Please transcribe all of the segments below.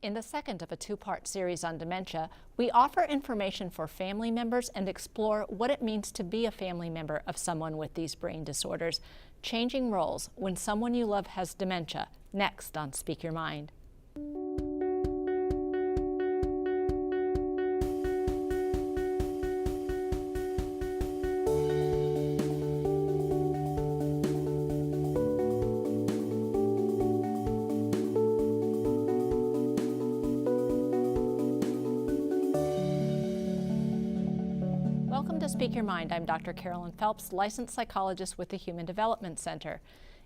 In the second of a two-part series on dementia, we offer information for family members and explore what it means to be a family member of someone with these brain disorders. Changing roles when someone you love has dementia, next on Speak Your Mind. Welcome to Speak Your Mind. I'm Dr. Carolyn Phelps, licensed psychologist with the Human Development Center.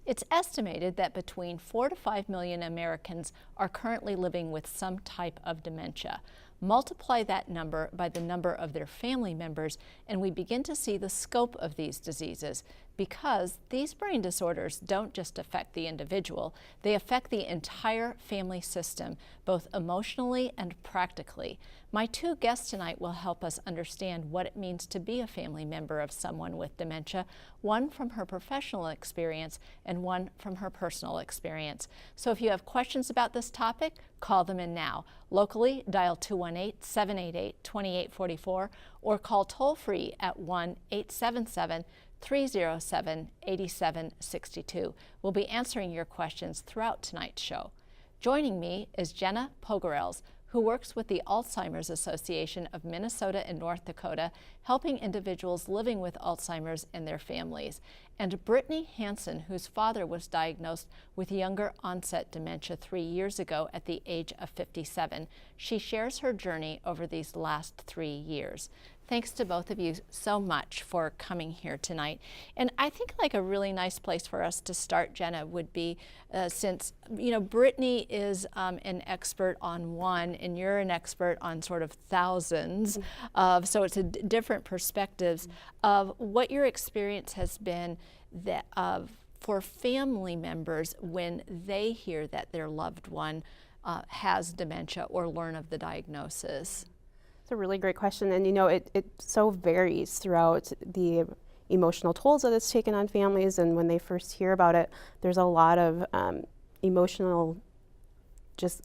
It's estimated that between 4 to 5 million Americans are currently living with some type of dementia. Multiply that number by the number of their family members, and we begin to see the scope of these diseases, because these brain disorders don't just affect the individual, they affect the entire family system, both emotionally and practically. My two guests tonight will help us understand what it means to be a family member of someone with dementia, one from her professional experience and one from her personal experience. So if you have questions about this topic, call them in now. Locally, dial 218-788-2844 or call toll-free at 1-877-307-8762. We'll be answering your questions throughout tonight's show. Joining me is Jenna Pogarels, who works with the Alzheimer's Association of Minnesota and North Dakota, helping individuals living with Alzheimer's and their families, and Brittany Hansen, whose father was diagnosed with younger onset dementia 3 years ago at the age of 57. She shares her journey over these last 3 years. Thanks to both of you so much for coming here tonight. And I think like a really nice place for us to start, Jenna, would be since, you know, Brittany is an expert on one and you're an expert on sort of thousands of, so it's different perspectives of what your experience has been that for family members when they hear that their loved one has dementia or learn of the diagnosis. It's a really great question, and you know, it so varies throughout the emotional tolls that it's taken on families, and when they first hear about it, there's a lot of emotional just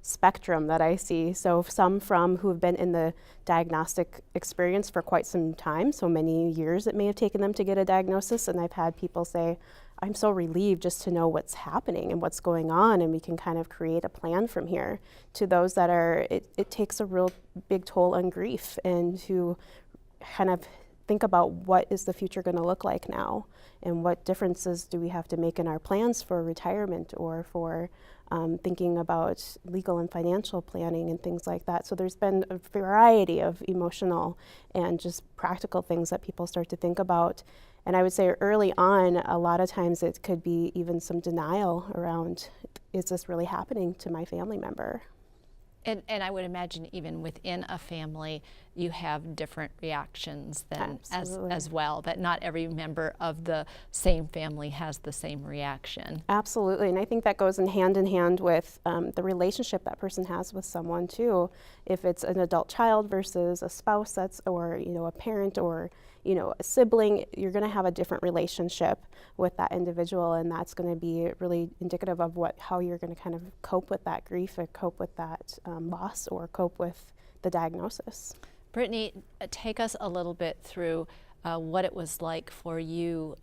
spectrum that I see. So some from who have been in the diagnostic experience for quite some time, so many years it may have taken them to get a diagnosis, and I've had people say, I'm so relieved just to know what's happening and what's going on, and we can kind of create a plan from here. To those that are, it takes a real big toll on grief, and to kind of think about what is the future going to look like now, and what differences do we have to make in our plans for retirement or for thinking about legal and financial planning and things like that. So there's been a variety of emotional and just practical things that people start to think about. And I would say early on, a lot of times it could be even some denial around, is this really happening to my family member? And I would imagine even within a family, you have different reactions then as well, that not every member of the same family has the same reaction. Absolutely, and I think that goes in hand with the relationship that person has with someone too. If it's an adult child versus a spouse or you know, a parent or you know, a sibling, you're going to have a different relationship with that individual, and that's going to be really indicative of how you're going to kind of cope with that grief or cope with that loss or cope with the diagnosis. Brittany, take us a little bit through what it was like for you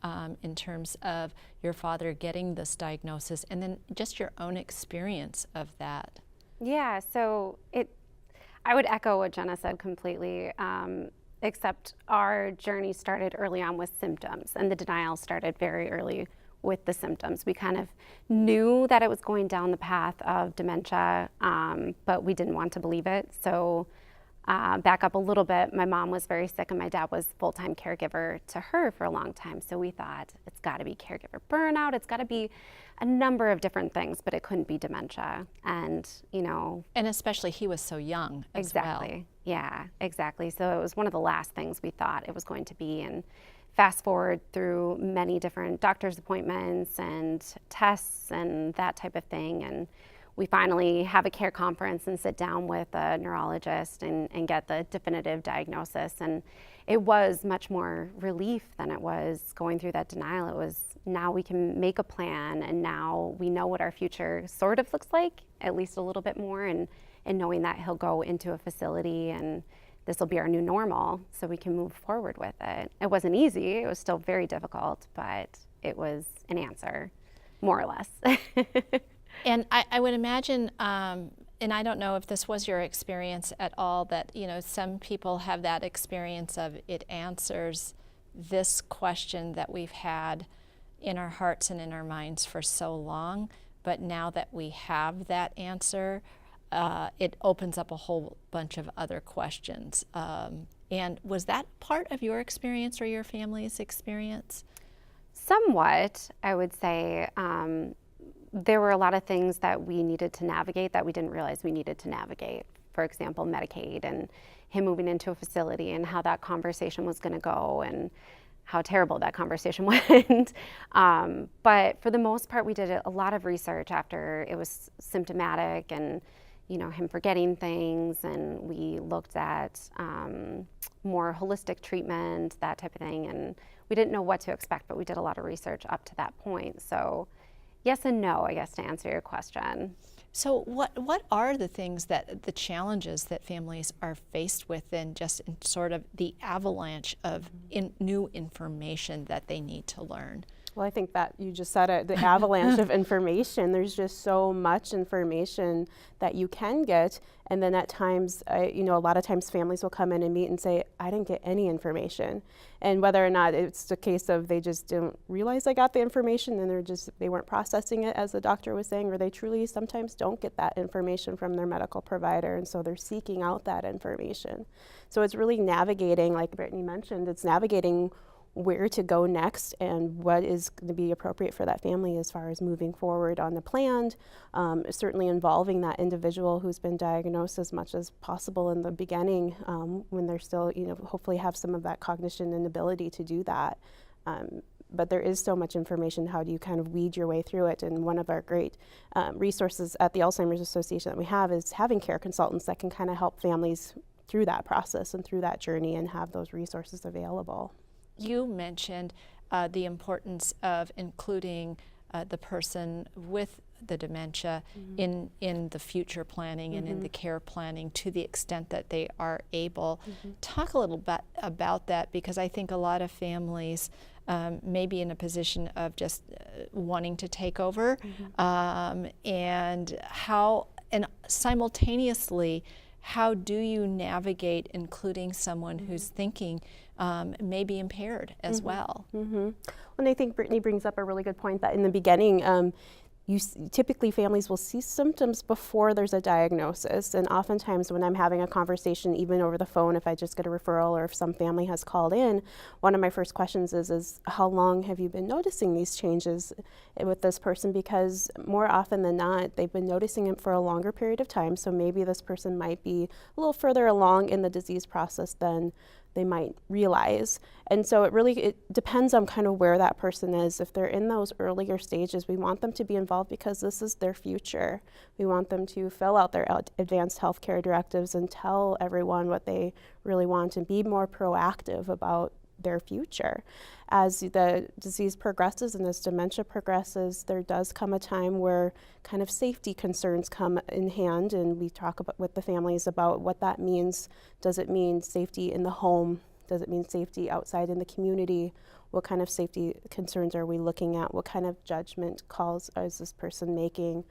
in terms of your father getting this diagnosis, and then just your own experience of that. Yeah, so I would echo what Jenna said completely. Except our journey started early on with symptoms, and the denial started very early with the symptoms. We kind of knew that it was going down the path of dementia, but we didn't want to believe it. So back up a little bit, my mom was very sick and my dad was full-time caregiver to her for a long time. So we thought it's got to be caregiver burnout, it's got to be a number of different things, but it couldn't be dementia. And, you know. And especially he was so young as exactly. well. Yeah, exactly. So it was one of the last things we thought it was going to be. And fast forward through many different doctor's appointments and tests and that type of thing. And we finally have a care conference and sit down with a neurologist and get the definitive diagnosis. And it was much more relief than it was going through that denial. It was now we can make a plan, and now we know what our future sort of looks like, at least a little bit more, and knowing that he'll go into a facility and this will be our new normal, so we can move forward with it. It wasn't easy, it was still very difficult, but it was an answer, more or less. And I would imagine, and I don't know if this was your experience at all, that some people have that experience of it answers this question that we've had in our hearts and in our minds for so long, but now that we have that answer, it opens up a whole bunch of other questions. And was that part of your experience or your family's experience? Somewhat, I would say. There were a lot of things that we needed to navigate that we didn't realize we needed to navigate. For example, Medicaid and him moving into a facility and how that conversation was going to go and how terrible that conversation went. But for the most part, we did a lot of research after it was symptomatic and him forgetting things, and we looked at more holistic treatment, that type of thing, and we didn't know what to expect, but we did a lot of research up to that point. So yes and no, I guess, to answer your question. So what are the challenges that families are faced with, and just in sort of the avalanche of new information that they need to learn? Well, I think that you just said it, the avalanche of information. There's just so much information that you can get. And then at times, a lot of times families will come in and meet and say, I didn't get any information. And whether or not it's a case of they just didn't realize they got the information and they weren't processing it, as the doctor was saying, or they truly sometimes don't get that information from their medical provider. And so they're seeking out that information. So it's really navigating, like Brittany mentioned, it's navigating where to go next and what is going to be appropriate for that family as far as moving forward on the plan, certainly involving that individual who's been diagnosed as much as possible in the beginning, when they're still, hopefully have some of that cognition and ability to do that. But there is so much information. How do you kind of weed your way through it? And one of our great resources at the Alzheimer's Association that we have is having care consultants that can kind of help families through that process and through that journey and have those resources available. You mentioned the importance of including the person with the dementia in the future planning and in the care planning to the extent that they are able. Talk a little bit about that, because I think a lot of families may be in a position of just wanting to take over, and simultaneously, how do you navigate including someone who's thinking may be impaired as well? And I think Brittany brings up a really good point that in the beginning, typically families will see symptoms before there's a diagnosis. And oftentimes when I'm having a conversation, even over the phone, if I just get a referral or if some family has called in, one of my first questions is how long have you been noticing these changes with this person? Because more often than not, they've been noticing it for a longer period of time. So maybe this person might be a little further along in the disease process than they might realize. And so it depends on kind of where that person is. If they're in those earlier stages, we want them to be involved because this is their future. We want them to fill out their advanced healthcare directives and tell everyone what they really want and be more proactive about their future. As the disease progresses and as dementia progresses, there does come a time where kind of safety concerns come in hand, and we talk about with the families about what that means. Does it mean safety in the home? Does it mean safety outside in the community? What kind of safety concerns are we looking at? What kind of judgment calls is this person making?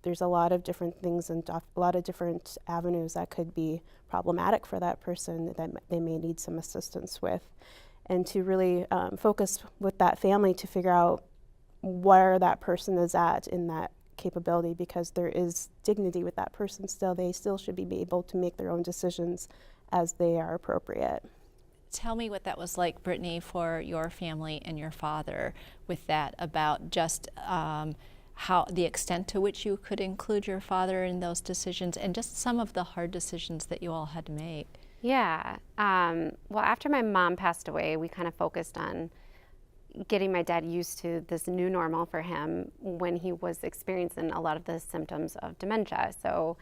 There's a lot of different things and a lot of different avenues that could be problematic for that person that they may need some assistance with. And to really focus with that family to figure out where that person is at in that capability, because there is dignity with that person still. They still should be able to make their own decisions as they are appropriate. Tell me what that was like, Brittany, for your family and your father with that, about just how the extent to which you could include your father in those decisions and just some of the hard decisions that you all had to make. Yeah. Well, after my mom passed away, we kind of focused on getting my dad used to this new normal for him when he was experiencing a lot of the symptoms of dementia. So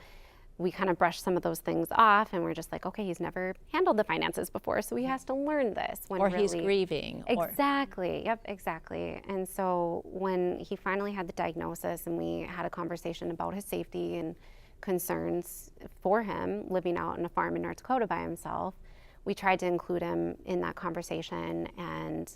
we kind of brushed some of those things off, and we're just like, okay, he's never handled the finances before, so he has to learn this. Or he's grieving. Exactly, yep, exactly. And so when he finally had the diagnosis and we had a conversation about his safety and concerns for him living out on a farm in North Dakota by himself, we tried to include him in that conversation and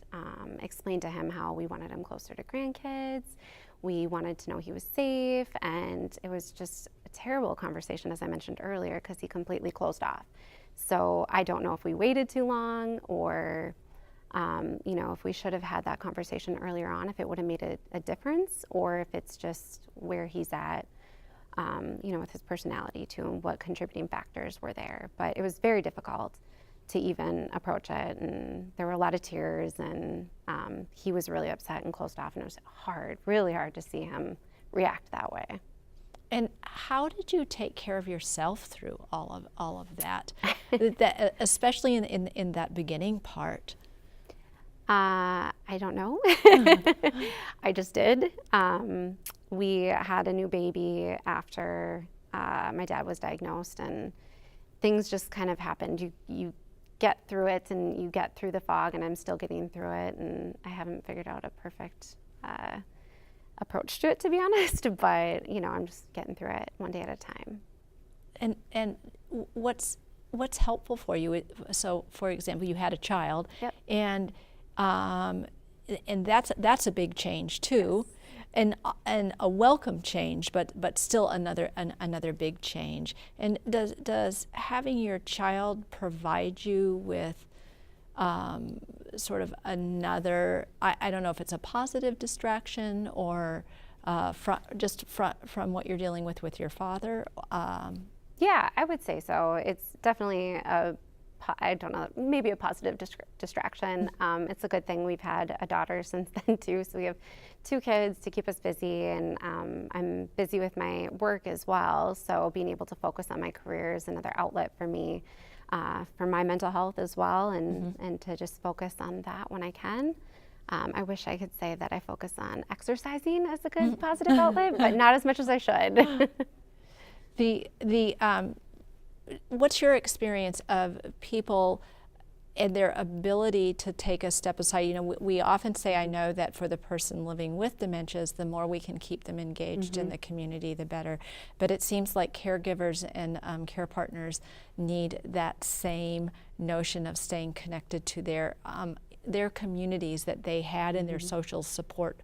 explain to him how we wanted him closer to grandkids. We wanted to know he was safe, and it was just a terrible conversation, as I mentioned earlier, because he completely closed off. So I don't know if we waited too long, or if we should have had that conversation earlier on, if it would have made a difference, or if it's just where he's at, with his personality too, and what contributing factors were there. But it was very difficult to even approach it, and there were a lot of tears, and he was really upset and closed off, and it was hard, really hard to see him react that way. And how did you take care of yourself through all of that, especially in that beginning part? I don't know. I just did. We had a new baby after my dad was diagnosed, and things just kind of happened. You get through it, and you get through the fog, and I'm still getting through it, and I haven't figured out a perfect approach to it, to be honest, but I'm just getting through it one day at a time. And what's helpful for you? So, for example, you had a child, yep. and that's a big change too. Yes. And a welcome change, but still another big change. And does having your child provide you with sort of another, I don't know if it's a positive distraction or from what you're dealing with your father? Yeah, I would say so. It's definitely maybe a positive distraction. It's a good thing we've had a daughter since then too, so we have 2 kids to keep us busy, and I'm busy with my work as well, so being able to focus on my career is another outlet for me, for my mental health as well, and to just focus on that when I can. I wish I could say that I focus on exercising as a good positive outlet, but not as much as I should. What's your experience of people and their ability to take a step aside? We often say, I know that for the person living with dementias, the more we can keep them engaged in the community, the better. But it seems like caregivers and care partners need that same notion of staying connected to their communities that they had in their social support.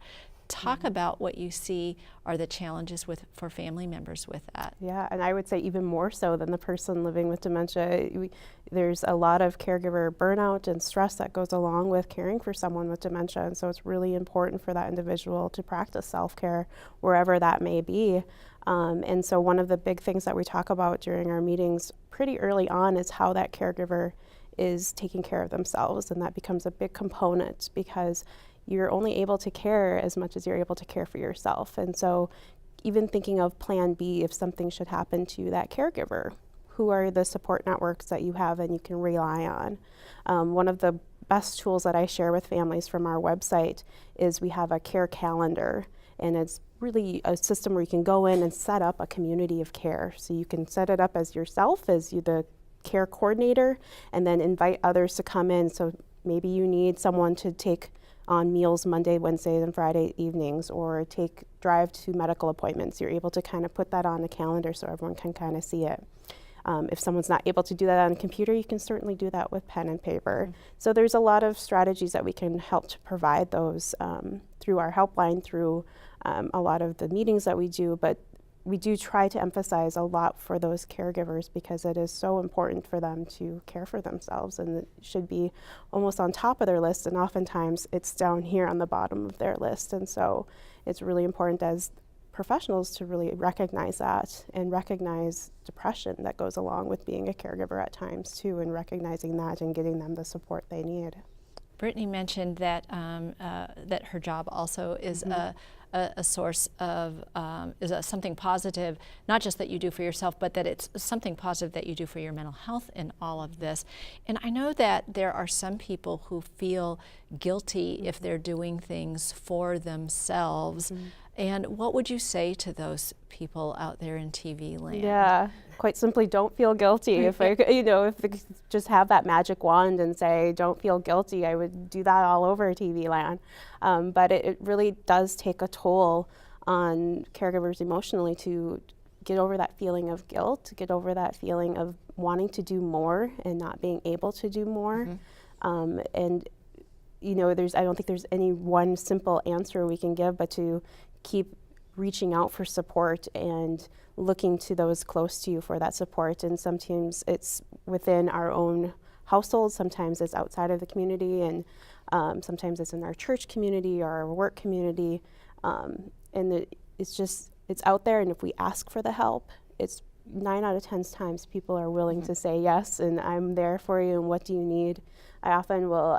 Talk about what you see are the challenges for family members with that. Yeah, and I would say even more so than the person living with dementia. There's a lot of caregiver burnout and stress that goes along with caring for someone with dementia, and so it's really important for that individual to practice self-care wherever that may be. And so one of the big things that we talk about during our meetings pretty early on is how that caregiver is taking care of themselves, and that becomes a big component because you're only able to care as much as you're able to care for yourself. And so even thinking of plan B if something should happen to that caregiver, who are the support networks that you have and you can rely on? One of the best tools that I share with families from our website is we have a care calendar, and it's really a system where you can go in and set up a community of care. So you can set it up as yourself, as you the care coordinator, and then invite others to come in. So maybe you need someone to take on meals Monday, Wednesday, and Friday evenings, or drive to medical appointments. You're able to kind of put that on the calendar so everyone can kind of see it. If someone's not able to do that on a computer, you can certainly do that with pen and paper. So there's a lot of strategies that we can help to provide those through our helpline, through a lot of the meetings that we do, but we do try to emphasize a lot for those caregivers because it is so important for them to care for themselves, and it should be almost on top of their list, and oftentimes it's down here on the bottom of their list. And so it's really important as professionals to really recognize that and recognize depression that goes along with being a caregiver at times too, and recognizing that and getting them the support they need. Brittany mentioned that that her job also is a source of something positive, not just that you do for yourself, but that it's something positive that you do for your mental health in all of this. And I know that there are some people who feel guilty if they're doing things for themselves Mm-hmm. And what would you say to those people out there in TV land? Yeah, quite simply, don't feel guilty. If I, if I could just have that magic wand and say, don't feel guilty, I would do that all over TV land. But it really does take a toll on caregivers emotionally to get over that feeling of guilt, get over that feeling of wanting to do more and not being able to do more. And I don't think there's any one simple answer we can give, but to keep reaching out for support and looking to those close to you for that support. And sometimes it's within our own household, sometimes it's outside of the community, and sometimes it's in our church community or our work community. It's out there, and if we ask for the help, it's 9 out of 10 times people are willing to say yes, and I'm there for you, and what do you need? I often will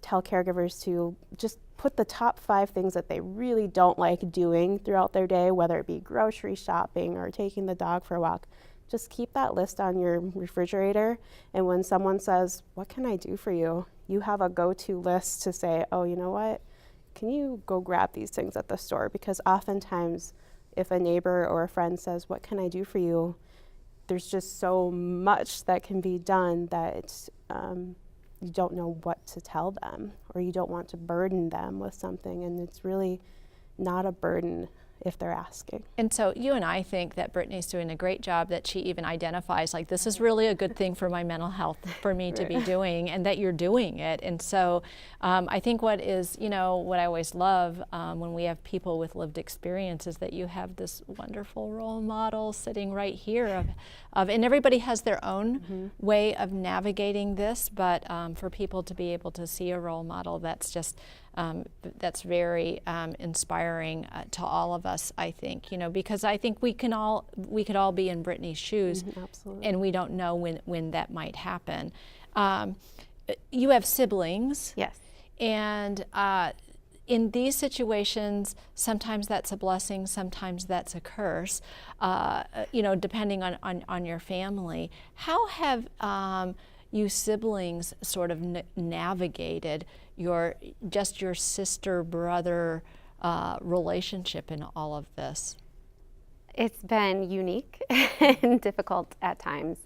tell caregivers to just put the top 5 things that they really don't like doing throughout their day, whether it be grocery shopping or taking the dog for a walk. Just keep that list on your refrigerator, and when someone says, what can I do for you? You have a go-to list to say, oh, you know what? Can you go grab these things at the store? Because oftentimes, if a neighbor or a friend says, what can I do for you? There's just so much that can be done that you don't know what to tell them, or you don't want to burden them with something, and it's really not a burden if they're asking. And so you and I think that Brittany's doing a great job, that she even identifies, like, this is really a good thing for my mental health for me to be doing, and that you're doing it. And so I think what I always love when we have people with lived experience is that you have this wonderful role model sitting right here and everybody has their own way of navigating this, but for people to be able to see a role model, that's just that's very inspiring to all of us, I think, because I think we could all be in Brittany's shoes, Absolutely. and we don't know when that might happen. You have siblings. Yes. And in these situations, sometimes that's a blessing, sometimes that's a curse, depending on your family. How have you siblings sort of navigated your sister-brother relationship in all of this? It's been unique and difficult at times.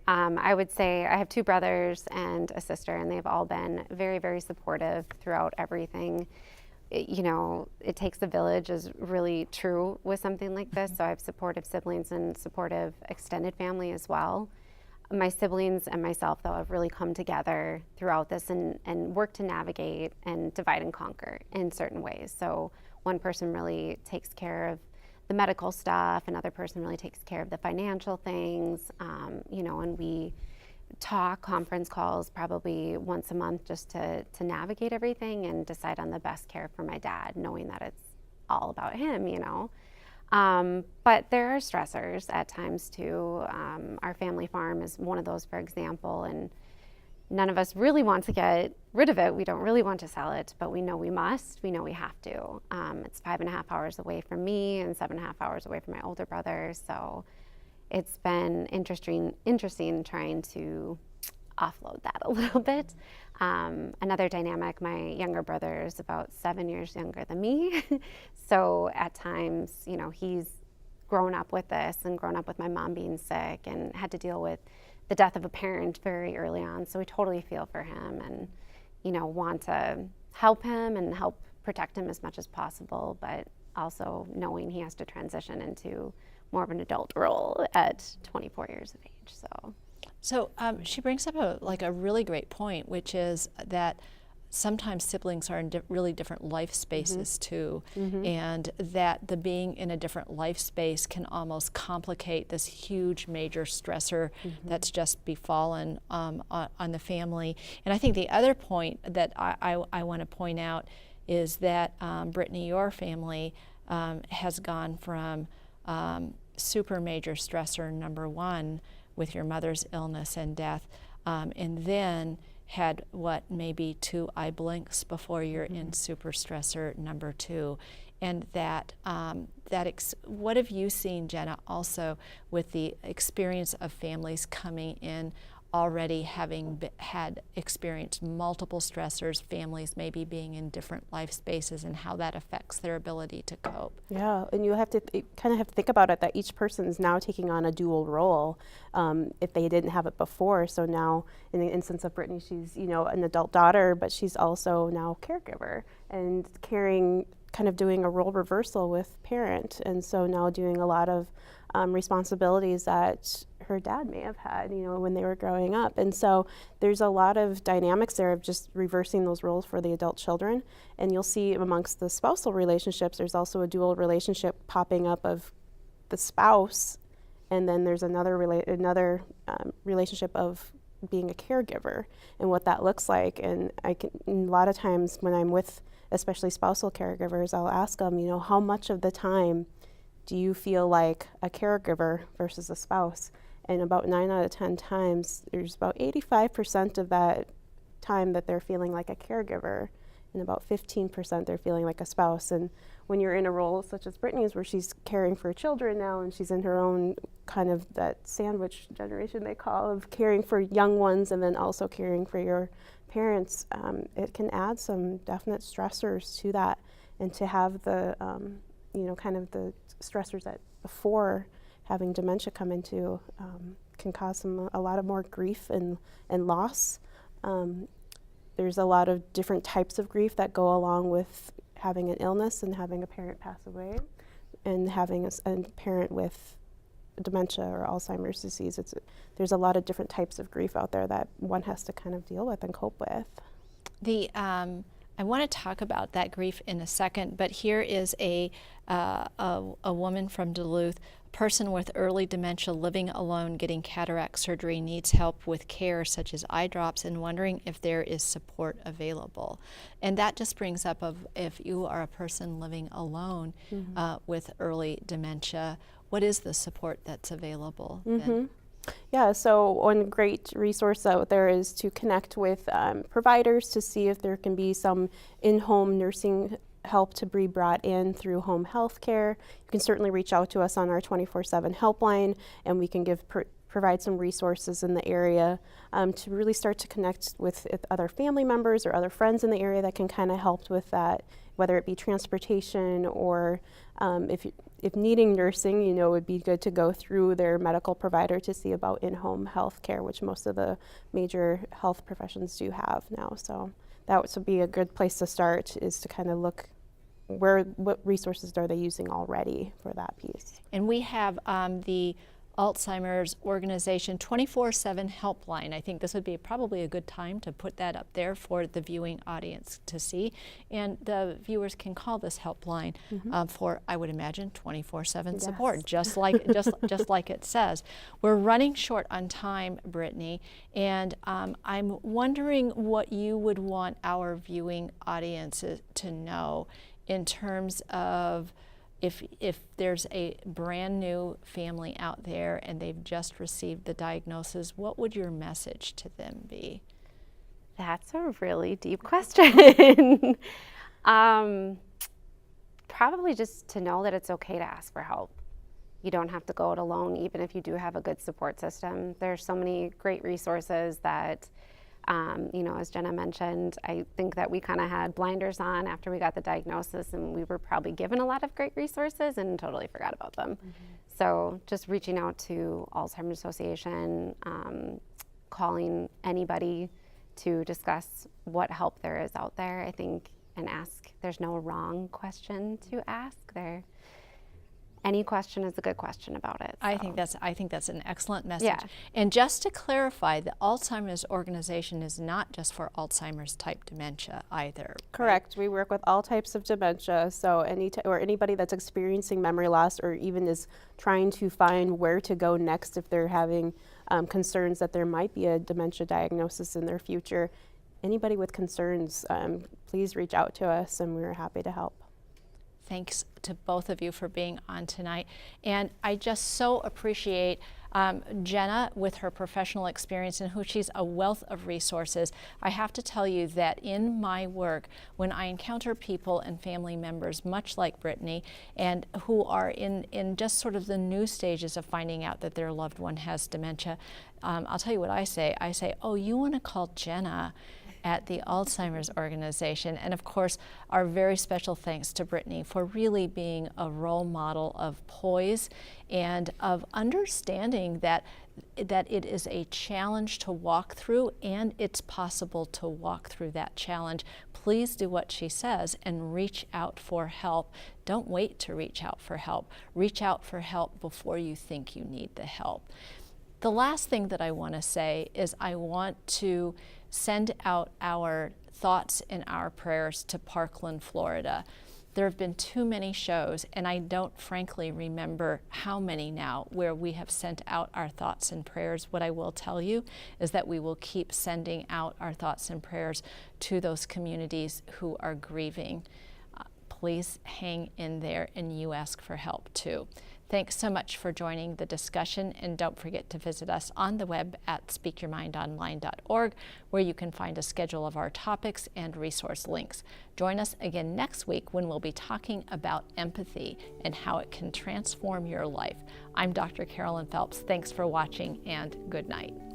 I would say I have 2 brothers and a sister, and they've all been very, very supportive throughout everything. It takes a village is really true with something like this. So I have supportive siblings and supportive extended family as well. My siblings and myself, though, have really come together throughout this and worked to navigate and divide and conquer in certain ways. So one person really takes care of the medical stuff, another person really takes care of the financial things, and we talk conference calls probably once a month just to navigate everything and decide on the best care for my dad, knowing that it's all about him, But there are stressors at times too. Our family farm is one of those, for example, and none of us really want to get rid of it. We don't really want to sell it, but we know we must. We know we have to. It's 5.5 hours away from me and 7.5 hours away from my older brother. So it's been interesting trying to offload that a little bit. Another dynamic, my younger brother is about 7 years younger than me. So at times, he's grown up with this and grown up with my mom being sick and had to deal with the death of a parent very early on. So we totally feel for him and, want to help him and help protect him as much as possible, but also knowing he has to transition into more of an adult role at 24 years of age. So she brings up a really great point, which is that sometimes siblings are in really different life spaces too, and that the being in a different life space can almost complicate this huge major stressor that's just befallen on the family. And I think the other point that I want to point out is that Brittany, your family has gone from super major stressor number 1 with your mother's illness and death, and then had maybe 2 eye blinks before you're in super stressor number 2. And what have you seen, Jenna, also with the experience of families coming in already having had experienced multiple stressors, families maybe being in different life spaces, and how that affects their ability to cope. Yeah, and you have to kind of have to think about it that each person is now taking on a dual role if they didn't have it before. So now, in the instance of Brittany, she's an adult daughter, but she's also now caregiver and kind of doing a role reversal with parent, and so now doing a lot of responsibilities that her dad may have had, when they were growing up. And so there's a lot of dynamics there of just reversing those roles for the adult children. And you'll see amongst the spousal relationships, there's also a dual relationship popping up of the spouse, and then there's another relationship of being a caregiver and what that looks like. And a lot of times when I'm with especially spousal caregivers, I'll ask them, how much of the time do you feel like a caregiver versus a spouse? And about 9 out of 10 times, there's about 85% of that time that they're feeling like a caregiver, and about 15% they're feeling like a spouse. And when you're in a role such as Brittany's, where she's caring for children now, and she's in her own kind of that sandwich generation they call of caring for young ones and then also caring for your parents, it can add some definite stressors to that. And to have the, kind of the stressors that before having dementia come into can cause a lot of more grief and loss. There's a lot of different types of grief that go along with having an illness and having a parent pass away, and having a parent with dementia or Alzheimer's disease. There's a lot of different types of grief out there that one has to kind of deal with and cope with. I want to talk about that grief in a second, but here is a woman from Duluth, a person with early dementia living alone, getting cataract surgery, needs help with care such as eye drops, and wondering if there is support available. And that just brings up if you are a person living alone with early dementia, what is the support that's available then? Yeah, so one great resource out there is to connect with providers to see if there can be some in-home nursing help to be brought in through home health care. You can certainly reach out to us on our 24/7 helpline, and we can provide some resources in the area to really start to connect with other family members or other friends in the area that can kind of help with that, whether it be transportation or if needing nursing, it would be good to go through their medical provider to see about in-home health care, which most of the major health professions do have now. So that would be a good place to start, is to kind of look what resources are they using already for that piece. And we have the Alzheimer's organization 24/7 helpline. I think this would be probably a good time to put that up there for the viewing audience to see. And the viewers can call this helpline for, I would imagine, 24/7 support, just like just like it says. We're running short on time, Brittany, and I'm wondering what you would want our viewing audiences to know in terms of if there's a brand new family out there and they've just received the diagnosis, what would your message to them be? That's a really deep question. Probably just to know that it's okay to ask for help. You don't have to go it alone, even if you do have a good support system. There's so many great resources that as Jenna mentioned, I think that we kind of had blinders on after we got the diagnosis, and we were probably given a lot of great resources and totally forgot about them. So just reaching out to Alzheimer's Association, calling anybody to discuss what help there is out there, I think, and ask. There's no wrong question to ask there. Any question is a good question about it. So. I think that's an excellent message. Yeah. And just to clarify, the Alzheimer's organization is not just for Alzheimer's type dementia either. Correct. Right? We work with all types of dementia, so anybody that's experiencing memory loss or even is trying to find where to go next if they're having concerns that there might be a dementia diagnosis in their future. Anybody with concerns, please reach out to us, and we're happy to help. Thanks to both of you for being on tonight. And I just so appreciate Jenna, with her professional experience and who she's a wealth of resources, I have to tell you that in my work, when I encounter people and family members much like Brittany and who are in just sort of the new stages of finding out that their loved one has dementia, I'll tell you what I say. I say, oh, you want to call Jenna at the Alzheimer's organization. And of course, our very special thanks to Brittany for really being a role model of poise and of understanding that it is a challenge to walk through, and it's possible to walk through that challenge. Please do what she says and reach out for help. Don't wait to reach out for help. Reach out for help before you think you need the help. The last thing that I want to say is I want to send out our thoughts and our prayers to Parkland, Florida. There have been too many shows, and I don't frankly remember how many now, where we have sent out our thoughts and prayers. What I will tell you is that we will keep sending out our thoughts and prayers to those communities who are grieving. Please hang in there, and you ask for help too. Thanks so much for joining the discussion, and don't forget to visit us on the web at speakyourmindonline.org, where you can find a schedule of our topics and resource links. Join us again next week when we'll be talking about empathy and how it can transform your life. I'm Dr. Carolyn Phelps. Thanks for watching, and good night.